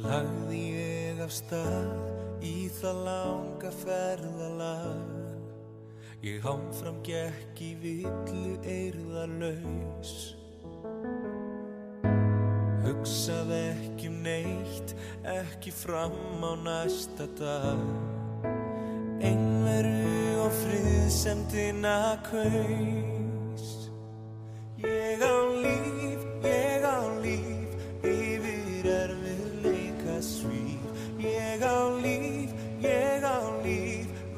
lagði ég af stað í það langa ferðalag. Ég áfram gekk í villu eirðarlaus, hugsaði ekki neitt, ekki fram á næsta dag. Einveru og friðsemdina kaus. Ég á líf, yfir erfiðleika svíf. Ég á líf,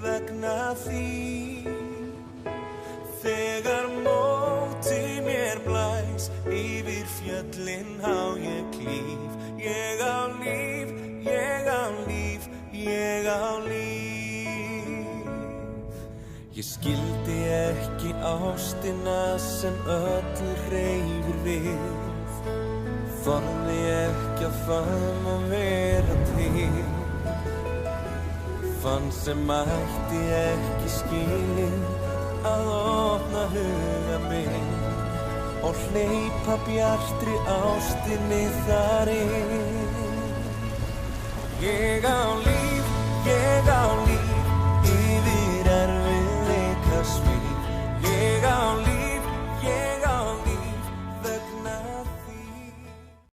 vegna þín. Þegar móti mér blæs, yfir fjöllin á ég klíf. Ég á líf, ég á líf. Ég skildi ekki ástina sem öllu hreyfir við. Þorði ekki að faðma og vera til. Fann sem mætti ekki skilið að opna huga minn og hleypa bjartri ástinni þar inn. Ég á líf,